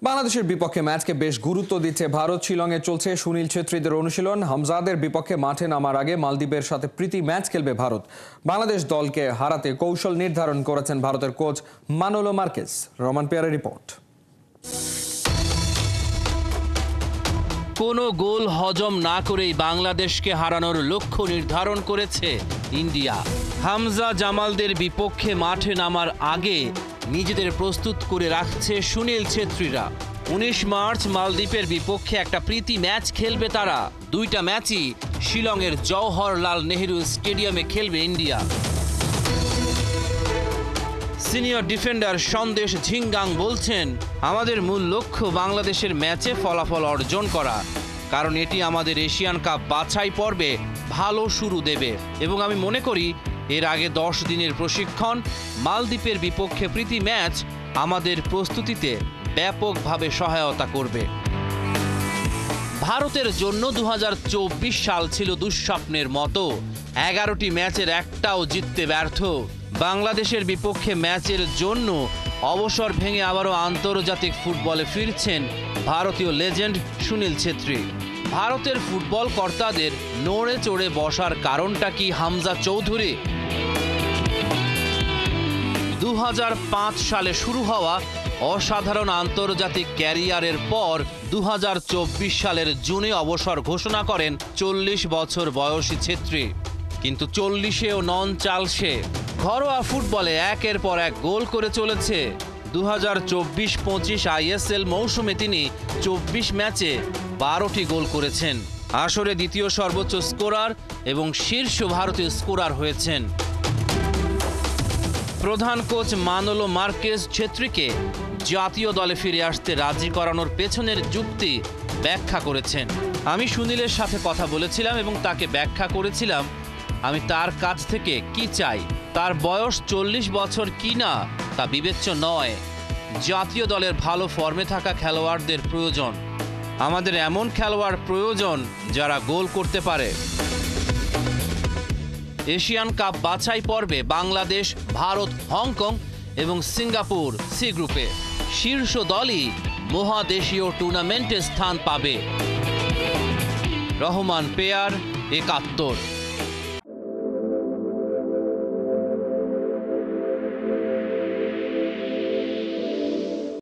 বাংলাদেশের বিপক্ষে ম্যাচকে বেশ গুরুত্ব দিচ্ছে ভারত। শিলংয়ে চলছে সুনীল ছেত্রীদের অনুশীলন। হামজাদের বিপক্ষে মাঠে নামার আগে মালদ্বীপের সাথে প্রীতি ম্যাচ খেলবে ভারত। বাংলাদেশ দলকে হারাতে কৌশল নির্ধারণ করেছেন ভারতের কোচ মানোলো মার্কেজ। রোমান পেয়ারের রিপোর্ট। কোনো গোল হজম না করেই বাংলাদেশকে হারানোর লক্ষ্য নির্ধারণ করেছে ইন্ডিয়া। হামজা জামালদের বিপক্ষে মাঠে নামার আগে নিজেদের প্রস্তুত করে রাখছে সুনীল ছেত্রীরা। ১৯ মার্চ মালদ্বীপের বিপক্ষে একটা প্রীতি ম্যাচ খেলবে তারা। দুইটা ম্যাচই শিলংয়ের জওহরলাল নেহেরু স্টেডিয়ামে খেলবে ইন্ডিয়া। সিনিয়র ডিফেন্ডার সন্দেশ ঝিঙ্গাং বলছেন, আমাদের মূল লক্ষ্য বাংলাদেশের ম্যাচে ফলাফল অর্জন করা, কারণ এটি আমাদের এশিয়ান কাপ বাছাই পর্বে ভালো শুরু দেবে এবং আমি মনে করি এর আগে 10 দিনের প্রশিক্ষণ মালদ্বীপের বিপক্ষে প্রীতি ম্যাচ আমাদের প্রস্তুতিতে ব্যাপকভাবে সহায়তা করবে। ভারতের জন্য 2024 সাল ছিল দুঃস্বপ্নের মতো। 11টি ম্যাচের একটাও জিততে ব্যর্থ। বাংলাদেশের বিপক্ষে ম্যাচের জন্য অবসর ভেঙে আবারও আন্তর্জাতিক ফুটবলে ফিরছেন ভারতীয় লেজেন্ড সুনীল ছেত্রী। ভারতের ফুটবল কর্তাদের নড়ে চড়ে বসার কারণটা কি হামজা চৌধুরী? 2005 সালে শুরু হওয়া অসাধারণ আন্তর্জাতিক ক্যারিয়ারের পর 2024 সালের জুনে অবসর ঘোষণা করেন 40 বছর বয়সী ছেত্রী। কিন্তু 40-এও নন চাল সে। ঘরোয়া ফুটবলে একের পর এক গোল করে চলেছে। 2024-25 আইএসএল মৌসুমে তিনি 24 ম্যাচে 12টি গোল করেছেন। আসরে দ্বিতীয় সর্বোচ্চ স্কোরার এবং শীর্ষ ভারতীয় স্কোরার হয়েছেন। প্রধান কোচ মানোলো মার্কেজ ছেত্রীকে জাতীয় দলে ফিরে আসতে রাজি করানোর পেছনের যুক্তি ব্যাখ্যা করেছেন। আমি সুনীলের সাথে কথা বলেছিলাম এবং তাকে ব্যাখ্যা করেছিলাম আমি তার কাছ থেকে কি চাই। তার বয়স 40 বছর কি না তা বিবেচ্য নয়। জাতীয় দলের ভালো ফর্মে থাকা খেলোয়াড়দের প্রয়োজন। আমাদের এমন খেলোয়াড় প্রয়োজন যারা গোল করতে পারে। এশিয়ান কাপ বাছাই পর্বে বাংলাদেশ, ভারত, হংকং এবং সিঙ্গাপুর সি গ্রুপে। শীর্ষ দলই মহাদেশীয় টুর্নামেন্টে স্থান পাবে। রহমান পেয়ার, ৭১।